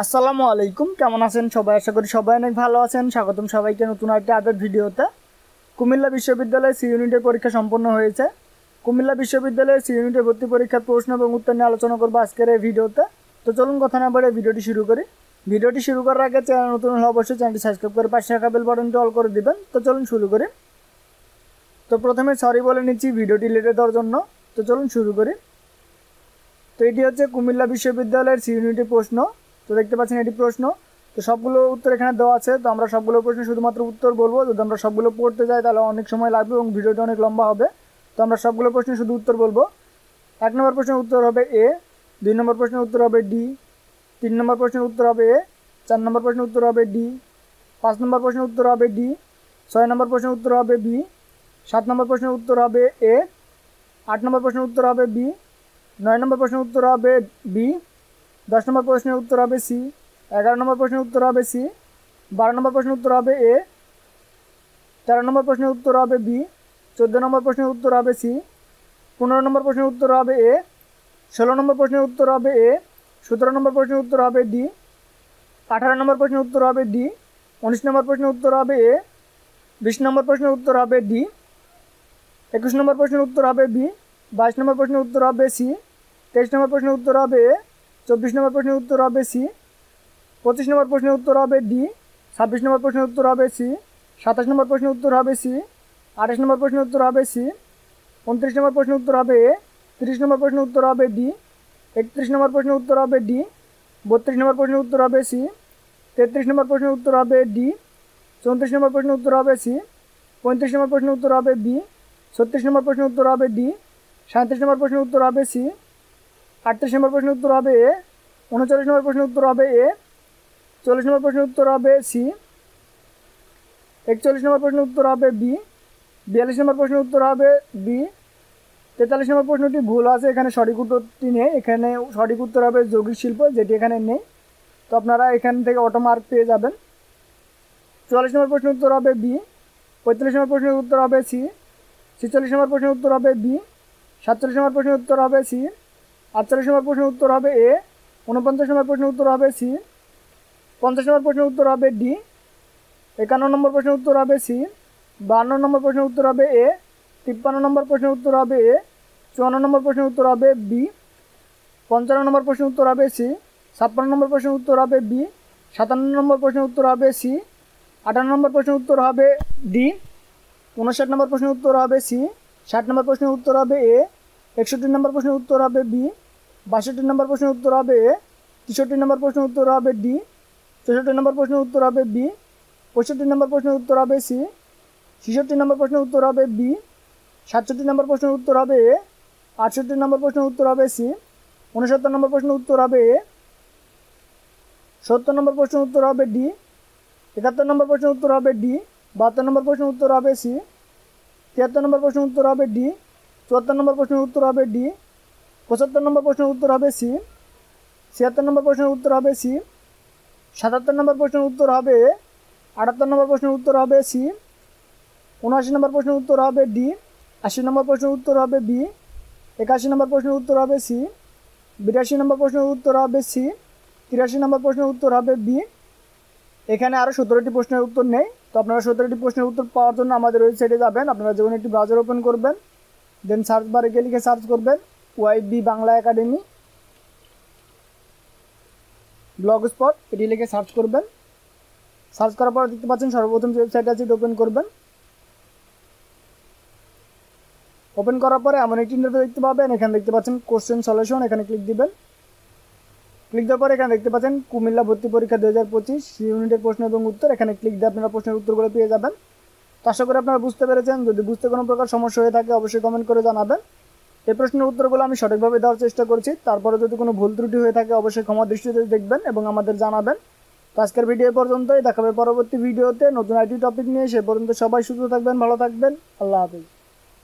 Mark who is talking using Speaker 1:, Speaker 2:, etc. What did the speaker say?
Speaker 1: আসসালামু আলাইকুম, কেমন আছেন সবাই? আশা করি সবাই অনেক ভালো আছেন। স্বাগতম সবাইকে নতুন একটা আপডেট ভিডিওতে। কুমিল্লা বিশ্ববিদ্যালয়ে সি ইউনিটের পরীক্ষা সম্পন্ন হয়েছে। কুমিল্লা বিশ্ববিদ্যালয়ে সি ইউনিটের ভর্তি পরীক্ষার প্রশ্ন এবং উত্তর নিয়ে আলোচনা করবো আজকের এই ভিডিওতে। তো চলুন কথা না বলে ভিডিওটি শুরু করি। ভিডিওটি শুরু করার আগে চ্যানেল নতুন হলে অবশ্যই চ্যানেলটি সাবস্ক্রাইব করে পাশে থাকা বেল বাটনটি অল করে দিবেন। তো চলুন শুরু করি। তো প্রথমে সরি বলে নিচ্ছি ভিডিওটি লেটে দেওয়ার জন্য। তো চলুন শুরু করি। তো এটি হচ্ছে কুমিল্লা বিশ্ববিদ্যালয়ের সি ইউনিটের প্রশ্ন। তো দেখতে পাচ্ছেন এটি প্রশ্ন। তো সবগুলো উত্তর এখানে দেওয়া আছে। তো আমরা সবগুলো প্রশ্ন শুধুমাত্র উত্তর বলবো। যদি আমরা সবগুলো পড়তে যাই তাহলে অনেক সময় লাগবে এবং ভিডিওটা অনেক লম্বা হবে। তো আমরা সবগুলো প্রশ্ন শুধু উত্তর বলবো। 1 নম্বর প্রশ্নের উত্তর হবে এ, 2 নম্বর প্রশ্নের উত্তর হবে ডি, 3 নম্বর প্রশ্নের উত্তর হবে এ, 4 নম্বর প্রশ্নের উত্তর হবে ডি, 5 নম্বর প্রশ্নের উত্তর হবে ডি, 6 নম্বর প্রশ্নের উত্তর হবে বি, 7 নম্বর প্রশ্নের উত্তর হবে এ, 8 নম্বর প্রশ্নের উত্তর হবে বি, 9 নম্বর প্রশ্নের উত্তর হবে বি, 10 নম্বর প্রশ্নের উত্তর হবে সি, 11 নম্বর প্রশ্নের উত্তর হবে সি, 12 নম্বর প্রশ্নের উত্তর হবে এ, 13 নম্বর প্রশ্নের উত্তর হবে বি, 14 নম্বর প্রশ্নের উত্তর হবে সি, 15 নম্বর প্রশ্নের উত্তর হবে এ, 16 নম্বর প্রশ্নের উত্তর হবে এ, 17 নম্বর প্রশ্নের উত্তর হবে ডি, 18 নম্বর প্রশ্নের উত্তর হবে ডি, 19 নম্বর প্রশ্নের উত্তর হবে এ, 20 নম্বর প্রশ্নের উত্তর হবে ডি, 21 নম্বর প্রশ্নের উত্তর হবে বি, 22 নম্বর প্রশ্নের উত্তর হবে সি, 23 নম্বর প্রশ্নের উত্তর হবে এ, 24 নম্বর প্রশ্নের উত্তর হবে সি, 25 নম্বর প্রশ্নের উত্তর হবে ডি, 26 নম্বর প্রশ্নের উত্তর হবে সি, 27 নম্বর প্রশ্নের উত্তর হবে সি, 28 নম্বর প্রশ্নের উত্তর হবে সি, 29 নম্বর প্রশ্নের উত্তর হবে এ, 30 নম্বর প্রশ্নের উত্তর হবে ডি, 31 নম্বর প্রশ্নের উত্তর হবে ডি, 32 নম্বর প্রশ্নের উত্তর হবে সি, 33 নম্বর প্রশ্নের উত্তর হবে ডি, 34 নম্বর প্রশ্নের উত্তর হবে সি, 35 নম্বর প্রশ্নের উত্তর হবে বি, 36 নম্বর প্রশ্নের উত্তর হবে ডি, 37 নম্বর প্রশ্নের উত্তর হবে সি, 38 নম্বর প্রশ্নের উত্তর হবে এ, 39 নম্বর প্রশ্নের উত্তর হবে এ, 40 নম্বর প্রশ্নের উত্তর হবে সি, 41 নম্বর প্রশ্নের উত্তর হবে বি, 42 নম্বর প্রশ্নের উত্তর হবে বি, 43 নম্বর প্রশ্নটি ভুল আছে, এখানে সঠিক উত্তরটি নেই। এখানে সঠিক উত্তর হবে যৌগিক শিল্প, যেটি এখানে নেই। তো আপনারা এখান থেকে অটো মার্ক পেয়ে যাবেন। 44 নম্বর প্রশ্নের উত্তর হবে বি, 45 নম্বর প্রশ্নের উত্তর হবে সি, 46 নম্বর প্রশ্নের উত্তর হবে বি, 47 নম্বর প্রশ্নের উত্তর হবে সি, 48 নম্বর প্রশ্নের উত্তর হবে এ, 49 নম্বর প্রশ্নের উত্তর হবে সি, 50 নম্বর প্রশ্নের উত্তর হবে ডি, 51 নম্বর প্রশ্নের উত্তর হবে সি, 52 নম্বর প্রশ্নের উত্তর হবে এ, 53 নম্বর প্রশ্নের উত্তর হবে এ, 54 নম্বর প্রশ্নের উত্তর হবে বি, 55 নম্বর প্রশ্নের উত্তর হবে সি, 56 নম্বর প্রশ্নের উত্তর হবে বি, 57 নম্বর প্রশ্নের উত্তর হবে সি, 58 নম্বর প্রশ্নের উত্তর হবে ডি, 59 নম্বর প্রশ্নের উত্তর হবে সি, 60 নম্বর প্রশ্নের উত্তর হবে এ, 61 নম্বর প্রশ্নের উত্তর হবে বি, 62 নম্বর প্রশ্নের উত্তর হবে এ, 63 নম্বর প্রশ্নের উত্তর হবে ডি, 64 নম্বর প্রশ্নের উত্তর হবে বি, 65 নম্বর প্রশ্নের উত্তর হবে সি, 66 নম্বর প্রশ্নের উত্তর হবে বি, 67 নম্বর প্রশ্নের উত্তর হবে এ, 68 নম্বর প্রশ্নের উত্তর হবে সি, 69 নম্বর প্রশ্নের উত্তর হবে এ, 70 নম্বর প্রশ্নের উত্তর হবে ডি, 71 নম্বর প্রশ্নের উত্তর হবে ডি, 72 নম্বর প্রশ্নের উত্তর হবে সি, 73 নম্বর প্রশ্নের উত্তর হবে ডি, 74 নম্বর প্রশ্নের উত্তর হবে ডি, 75 নম্বর প্রশ্নের উত্তর হবে সি, 76 নম্বর প্রশ্নের উত্তর হবে সি, 77 নম্বর প্রশ্নের উত্তর হবে এ, 78 নম্বর প্রশ্নের উত্তর হবে সি, 79 নম্বর প্রশ্নের উত্তর হবে ডি, 80 নম্বর প্রশ্নের উত্তর হবে বি, 81 নম্বর প্রশ্নের উত্তর হবে সি, 82 নম্বর প্রশ্নের উত্তর হবে সি, 83 নম্বর প্রশ্নের উত্তর হবে বি। এখানে আরও 17টি প্রশ্নের উত্তর নেই। তো আপনারা 17টি প্রশ্নের উত্তর পাওয়ার জন্য আমাদের ওয়েবসাইটে যাবেন। আপনারা যখন একটি ব্রাউজার ওপেন করবেন, দেন সার্চ বারে গিয়ে লিখে সার্চ করবেন ওয়াইবি বাংলা একাডেমি ব্লগ স্পট, এটি লিখে সার্চ করবেন। সার্চ করার পর দেখতে পাচ্ছেন সর্বপ্রথম যে ওয়েবসাইট আছে এটি ওপেন করবেন। ওপেন করার পরে এমন একটি ইন্টারফেস দেখতে পাবেন। এখানে দেখতে পাচ্ছেন কোশ্চেন সলিউশন, এখানে ক্লিক দিবেন। ক্লিক দেওয়ার পরে এখানে দেখতে পাচ্ছেন কুমিল্লা ভর্তি পরীক্ষা 2025 সি ইউনিটের প্রশ্ন এবং উত্তর। এখানে ক্লিক দিয়ে আপনারা প্রশ্নের উত্তরগুলো পেয়ে যাবেন। তো আশা করি আপনারা বুঝতে পেরেছেন। যদি বুঝতে কোনো প্রকার সমস্যা হয়ে থাকে অবশ্যই কমেন্ট করে জানাবেন। এই প্রশ্নের উত্তরগুলো আমি সঠিকভাবে দেওয়ার চেষ্টা করছি। তারপরে যদি কোনো ভুল ত্রুটি হয়ে থাকে অবশ্যই ক্ষমা দৃষ্টিতে দেখবেন এবং আমাদের জানাবেন। তো আজকের ভিডিও পর্যন্তই, দেখাবে পরবর্তী ভিডিওতে নতুন আইটি টপিক নিয়ে। সে পর্যন্ত সবাই সুস্থ থাকবেন, ভালো থাকবেন। আল্লাহ হাফেজ।